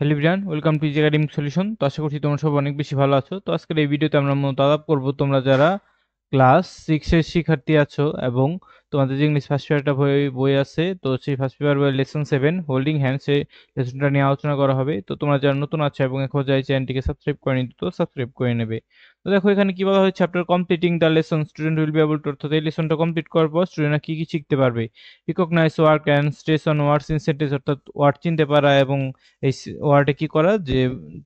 Hello everyone, welcome to easy academic solution. তো আশা করছি তোমরা সব অনেক বেশি ভালো আছো। তো আজকের এই ভিডিওতে আমরা মূলত আলাপ করব তোমরা যারা ক্লাস 6 এর শিক্ষার্থী আছো এবং তোমাদের যে ইংলিশ ফার্স্ট পেপারটা বই আছে, তো সেই ফার্স্ট পেপার বই লেসন 7 হোল্ডিং হ্যান্ডস এই লেসনটা নিয়ে আলোচনা করা হবে। তো তোমরা যারা নতুন আছো এবং এখন যাই চ্যানেলটিকে সাবস্ক্রাইব করে নিতে, তো সাবস্ক্রাইব করে নেবে। তো দেখো এখানে কি বলা হয়েছে, after completing the lesson student will be able to, অর্থাৎ এই লেসনটা কমপ্লিট করার পর স্টুডেন্টরা কি কি শিখতে পারবে। Recognize work and stress on words in sentence, অর্থাৎ ওয়ার্ড চিনতে পারা এবং এই ওয়ার্ডে কি করা, যে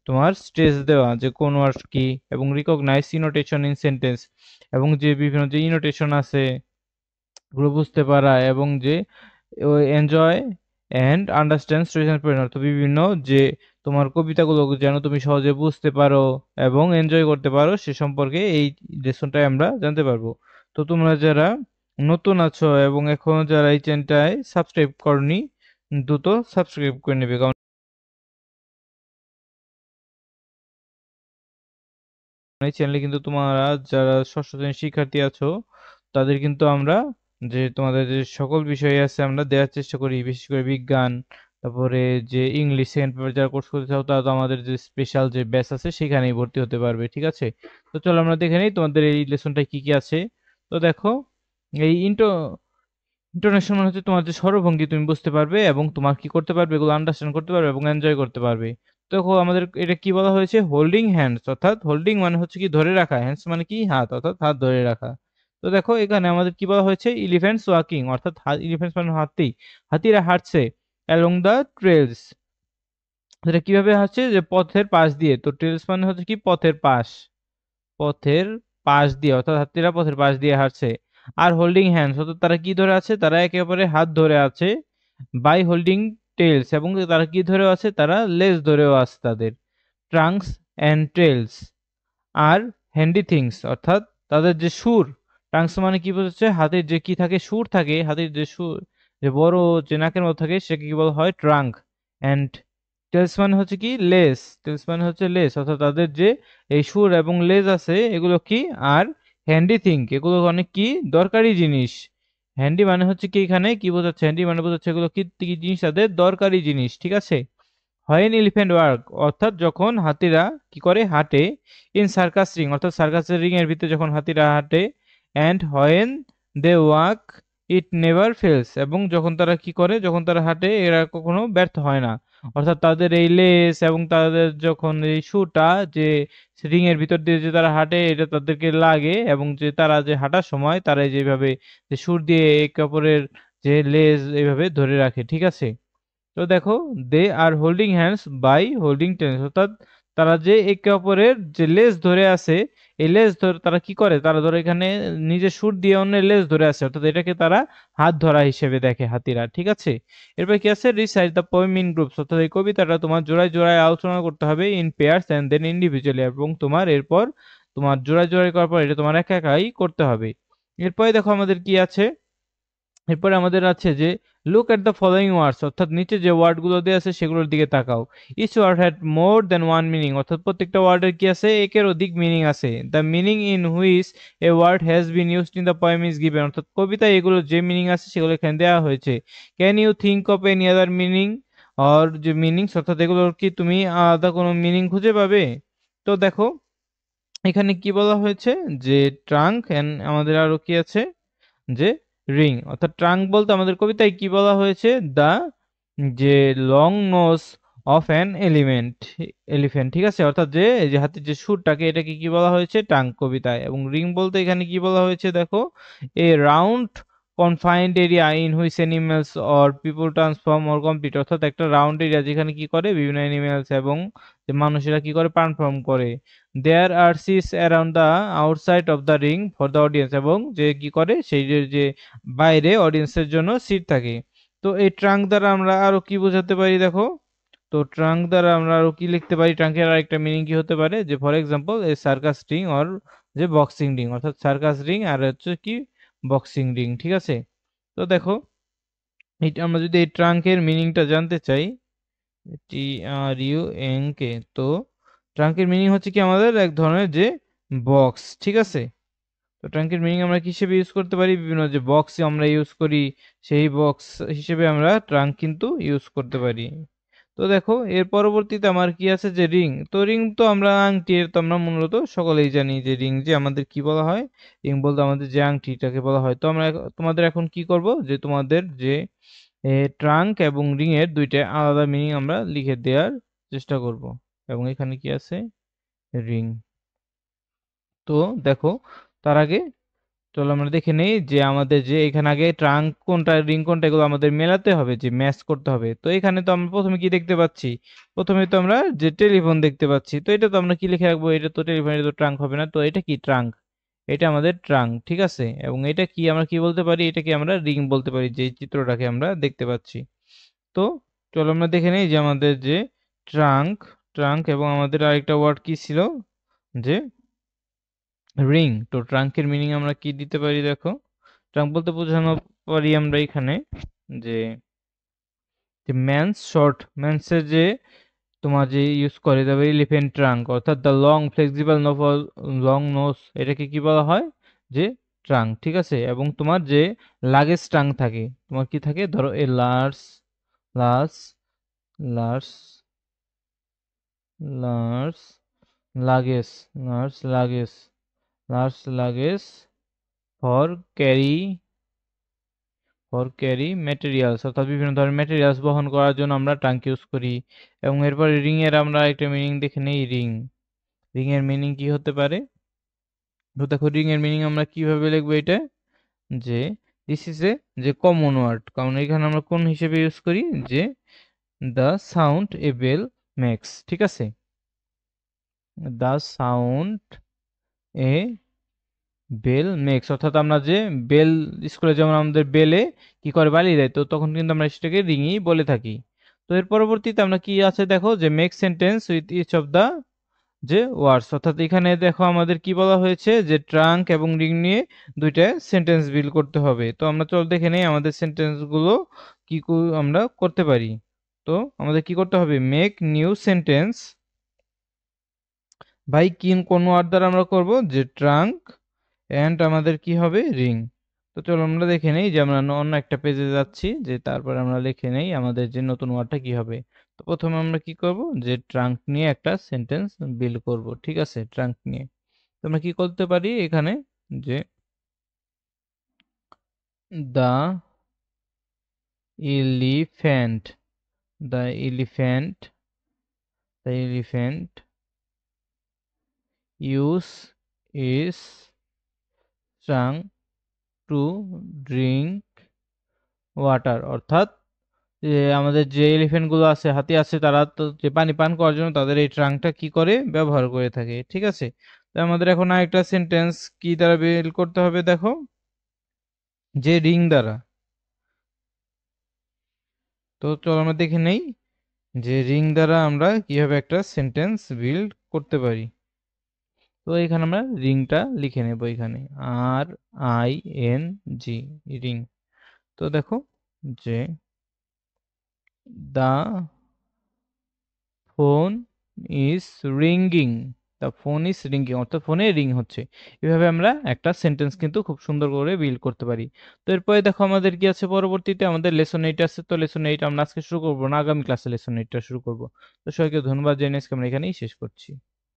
তোমার স্ট্রেস দেওয়া যে কোন ওয়ার্ড কি, এবং রিকগনাইজ ইনোটেশন ইন সেন্টেন্স, এবং যে বিভিন্ন যে ইনোটেশন আছে ওগুলো বুঝতে পারা, এবং যে enjoy and understand stories and, অর্থাৎ বিভিন্ন যে তোমার কবিতাগুলো যেন তুমি সহজে বুঝতে পারো এবং এনজয় করতে পারো সে সম্পর্কে এই লেসনটায় আমরা জানতে পারবো। তো তোমরা যারা নতুন আছো এবং এখনো যারা এই চ্যানেলটায় সাবস্ক্রাইব করনি, দ্রুত সাবস্ক্রাইব করে নেবে, কারণ এই চ্যানেলে কিন্তু তোমরা যারা ষষ্ঠ শ্রেণীর শিক্ষার্থী আছো তাদের কিন্তু আমরা যে তোমাদের যে সকল বিষয় আছে আমরা দেওয়ার চেষ্টা করি, বিশেষ করে বিজ্ঞান, তারপরে যে ইংলিশ সেকেন্ড পেপার যারা কোর্স করতে চাও তারা তো আমাদের যে স্পেশাল যে ব্যাচ আছে সেখানেই ভর্তি হতে পারবে, ঠিক আছে। তো চলো আমরা দেখে নিই তোমাদের এই লেসনটা কি কি আছে। তো দেখো, এই ইন্টোনেশন মানে হচ্ছে তোমার যে স্বরভঙ্গি তুমি বুঝতে পারবে এবং তোমার কি করতে পারবে, এগুলো আন্ডারস্ট্যান্ড করতে পারবে এবং এনজয় করতে পারবে। তো দেখো আমাদের এটা কি বলা হয়েছে, হোল্ডিং হ্যান্ডস, অর্থাৎ হোল্ডিং মানে হচ্ছে কি ধরে রাখা, হ্যান্ডস মানে কি হাত, অর্থাৎ হাত ধরে রাখা। তো দেখো এখানে আমাদের কি বলা হয়েছে, ইলিফ্যান্টস ওয়াকিং, অর্থাৎ ইলিফ্যান্টস মানে হাতি, হাতিরা হাঁটছে অ্যালং দ্য ট্রেলস, এটা কিভাবে হাঁটছে, যে পথের পাশ দিয়ে। তো ট্রেলস মানে হচ্ছে কি পথের পাশ, পথের পাশ দিয়ে, অর্থাৎ হাতিরা পথের পাশ দিয়ে হাঁটছে। আর হোল্ডিং হ্যান্ডস, অর্থাৎ তারা কি ধরে আছে, তারা একে অপরের হাত ধরে আছে। বাই হোল্ডিং টেলস, এবং তারা কি ধরেও আছে, তারা লেজ ধরেও আছে তাদের। ট্রাঙ্কস অ্যান্ড টেলস আর হ্যান্ডি থিংস, অর্থাৎ তাদের যে সুর, ট্রাঙ্কস মানে কি বোঝাচ্ছে, হাতের যে কি থাকে, সুর থাকে, হাতের যে সুর, যে বড় যে নাকের মতো থাকে সেকে কি বলা হয়, ট্রাঙ্ক। অ্যান্ড টেলস মানে হচ্ছে কি লেস, টেলস মানে হচ্ছে লেস, অর্থাৎ তাদের যে এই সুর এবং লেজ আছে এগুলো কি। আর হ্যান্ডি থিঙ্ক, এগুলো অনেক কি দরকারি জিনিস। হ্যান্ডি মানে হচ্ছে কি, এখানে কি বোঝাচ্ছে, হ্যান্ডি মানে বোঝাচ্ছে এগুলো কি কি জিনিস, তাদের দরকারি জিনিস, ঠিক আছে। হোয়েন এলিফ্যান্ট ওয়ার্ক, অর্থাৎ যখন হাতিরা কি করে হাঁটে। ইন সার্কাস রিং, অর্থাৎ সার্কাসের রিং এর ভিতরে যখন হাতিরা হাঁটে। And when they walk it never falls, এবং যখন তারা কি করে, যখন তারা হাঁটে এরা কখনো ব্যর্থ হয় না। অর্থাৎ তাদের এই লেস এবং তাদের যখন এই শুটা যে রিং এর ভিতর দিয়ে যে তারা হাঁটে এটা তাদেরকে লাগে, এবং যে তারা যে হাঁটার সময় তারা যেভাবে যে সুর দিয়ে একে অপরের যে লেজ এইভাবে ধরে রাখে, ঠিক আছে। তো দেখো, they are holding hands by holding tense, অর্থাৎ তারা যে একে অপরের যে লেজ ধরে আছে, এই লেজ ধরে তারা কি করে, তারা ধরে এখানে নিজের সুর দিয়ে অন্যের লেজ ধরে আছে, অর্থাৎ এটাকে তারা হাত ধরা হিসেবে দেখে হাতিরা, ঠিক আছে। এরপর কি আছে, recite the poem in groups, অর্থাৎ এই কবিতাটা তোমার জোড়ায় জোড়ায় আলোচনা করতে হবে, in pairs and then individually, এবং তোমার এরপর তোমার জোড়ায় জোড়ায় করার পর এটা তোমার একা একাই করতে হবে। এরপরে দেখো আমাদের কি আছে, এরপরে আমাদের আছে যে look at the following words, অর্থাৎ নিচে যে ওয়ার্ডগুলো দেওয়া আছে সেগুলোর দিকে তাকাও। Each word had more than one meaning, অর্থাৎ প্রত্যেকটা ওয়ার্ডের কি আছে, একের অধিক মিনিং আছে। The meaning in which a word has been used in the poem is given, অর্থাৎ কবিতায় এগুলো যে মিনিং আছে সেগুলো এখানে দেওয়া হয়েছে। Can you think of any other meaning or যে মিনিংস, অর্থাৎ এগুলোর কি তুমি আলাদা কোনো মিনিং খুঁজে পাবে। তো দেখো এখানে কি বলা হয়েছে, যে ট্রাঙ্ক এন্ড আমাদের আরো কি আছে, যে রিং, অর্থাৎ ট্রাঙ্ক বলতে আমাদের কবিতায় কি বলা হয়েছে, দা যে long nose of an elephant, ঠিক আছে, অর্থাৎ যে এই যে হাতের যে সুরটাকে এটাকে কি বলা হয়েছে, ট্রাঙ্ক কবিতায়। এবং রিং বলতে এখানে কি বলা হয়েছে, দেখো এ round confined area in which animals or people transform or complete, অর্থাৎ একটা রাউন্ড এরিয়া যেখানে কি করে বিভিন্ন অ্যানিমেলস এবং যে মানুষেরা কি করে ট্রান্সফর্ম করে। দেয়ার আর সিস around the outside of the ring for the audience, এবং যে কি করে সেই যে বাইরে অডিয়েন্সের জন্য সিট থাকে। তো এই ট্রাঙ্ক দ্বারা আমরা আরো কি বোঝাতে পারি, দেখো। তো ট্রাঙ্ক দ্বারা আমরা আরো কি লিখতে পারি, ট্রাঙ্কের আরেকটা মিনিং কি হতে পারে, যে for example A circus ring or যে বক্সিং রিং, অর্থাৎ সার্কাস রিং আর হচ্ছে কি বক্সিং রিং, ঠিক আছে। তো দেখো এটা আমরা যদি এই ট্রাঙ্কের মিনিংটা জানতে চাই, TRUNK, তো ট্রাঙ্কের মিনিং হচ্ছে কি আমাদের এক ধরনের যে বক্স, ঠিক আছে। তো ট্রাঙ্কের মিনিং আমরা কি হিসেবে ইউজ করতে পারি, বিভিন্ন যে বক্স আমরা ইউজ করি সেই বক্স হিসেবে আমরা ট্রাঙ্ক কিন্তু ইউজ করতে পারি। তো দেখো এর পরবর্তীতে আমার কি আছে যে রিং। তো রিং তো আমরা আংটি, এর তো আমরা মূলত সকলেই জানি যে রিং যে আমাদের কি বলা হয়। রিং বলতে আমাদের যে আংটিটাকে বলা হয়। তো আমরা তোমাদের এখন কি করব যে তোমাদের যে ট্রাঙ্ক এবং রিং এর দুইটা আলাদা মিনিং আমরা লিখে দেওয়ার চেষ্টা করব। এবং এখানে কি আছে রিং। তো দেখো তার আগে চলো আমরা দেখে নেই যে আমাদের যে এখানে আগে ট্রাঙ্ক কোনটা রিং কোনটা এগুলো আমাদের মেলাতে হবে, যে ম্যাচ করতে হবে। তো এখানে তো আমরা প্রথমে কি দেখতে পাচ্ছি, প্রথমে তো আমরা যে টেলিফোন দেখতে পাচ্ছি। তো এটা তো আমরা কি লিখে রাখবো, এটা তো টেলিফোন, এটা তো ট্রাঙ্ক হবে না। তো এটা কি ট্রাঙ্ক, এটা আমাদের ট্রাঙ্ক, ঠিক আছে। এবং এটা কি আমরা কি বলতে পারি, এটাকে আমরা রিং বলতে পারি, যে চিত্রটাকে আমরা দেখতে পাচ্ছি। তো চলো আমরা দেখে নেই যে আমাদের যে ট্রাঙ্ক, ট্রাঙ্ক এবং আমাদের আরেকটা ওয়ার্ড কি ছিল যে রিং। তো ট্রাঙ্কের মিনিং আমরা কি দিতে পারি দেখো। ট্রাঙ্ক বলতে বোঝানো পারি আমরা এখানে যে ম্যানস শর্ট, ম্যানসের যে তোমার যে ইউজ করে যাবে এলিফ্যান্ট ট্রাঙ্ক, অর্থাৎ the long flexible long nose, এটাকে কি বলা হয় যে ট্রাঙ্ক, ঠিক আছে। এবং তোমার যে লাগেজ ট্রাঙ্ক থাকে, তোমার কি থাকে ধরো a large large large large luggage large luggage large luggage for carry materials, অর্থাৎ বিভিন্ন ধরনের ম্যাটেরিয়ালস বহন করার জন্য আমরা ট্রাঙ্ক ইউজ করি। এবং এরপরে রিং এর আমরা একটা মিনিং দেখে নেই। রিং, রিং এর মিনিং কি হতে পারে। তো দেখো রিং এর মিনিং আমরা কিভাবে লিখবো এটা, যে দিস ইজ এ যে কমন ওয়ার্ড, কারণ এখানে আমরা কোন হিসেবে ইউজ করি যে the sound a bell makes, ঠিক আছে। The sound a bell makes, অর্থাৎ আমরা যে বেল, স্কুলে যেমন আমাদের বেলে কি করে বালিয়ে দেয়, তো তখন কিন্তু আমরা সেটাকে রিংই বলে থাকি। তো এর পরবর্তীতে আমরা কি আছে দেখো যে make sentence with each of the যে ওয়ার্ডস, অর্থাৎ এখানে দেখো আমাদের কি বলা হয়েছে যে ট্রাঙ্ক এবং রিং নিয়ে দুইটা সেন্টেন্স বিল্ড করতে হবে। তো আমরা চল দেখে নেই আমাদের সেন্টেন্স গুলো কি আমরা করতে পারি। তো আমাদের কি করতে হবে, মেক নিউ সেন্টেন্স ভাই কোন ওয়ার্ড দ্বারা আমরা করব যে ট্রাঙ্ক এন্ড আমাদের কি হবে রিং। তো চলো আমরা দেখে নেই যে আমরা অন্য একটা পেজে যাচ্ছি, যে তারপর আমরা লিখে নেই আমাদের যে নতুন ওয়ার্ডটা কি হবে। তো প্রথমে আমরা কি করব যে ট্রাঙ্ক নিয়ে একটা সেন্টেন্স বিল্ড করব, ঠিক আছে। ট্রাঙ্ক নিয়ে তো আমরা কি করতে পারি এখানে যে the elephant, the elephant the elephant uses its trunk to drink water, অর্থাৎ যে আমাদের যে এলিফ্যান্ট গুলো আছে, হাতি আছে, তারা তো যে পানি পান করার জন্য তাদের এই ট্রাঙ্কটা কি করে ব্যবহার করে থাকে, ঠিক আছে। তো আমাদের এখন আরেকটা সেন্টেন্স কি দ্বারা বিল্ড করতে হবে দেখো, যে রিং দ্বারা। তো চলো আমরা দেখে নেই যে রিং দ্বারা আমরা কিভাবে একটা সেন্টেন্স বিল্ড করতে পারি। তো এখানে আমরা রিংটা লিখে নেব, এখানে RING, রিং। তো দেখো যে the phone is ringing, the phone is ringing, অর্থাৎ ফোনে রিং হচ্ছে। এভাবে আমরা একটা সেন্টেন্স কিন্তু খুব সুন্দর করে বিল্ড করতে পারি। তো এরপরে দেখো আমাদের কি আছে, পরবর্তীতে আমাদের লেসন 8 আছে। তো লেসন 8 আমরা আজকে শুরু করবো না, আগামী ক্লাসে লেসন 8টা শুরু করব। তো সবাইকে ধন্যবাদ জানিয়ে আজকে আমরা এখানেই শেষ করছি।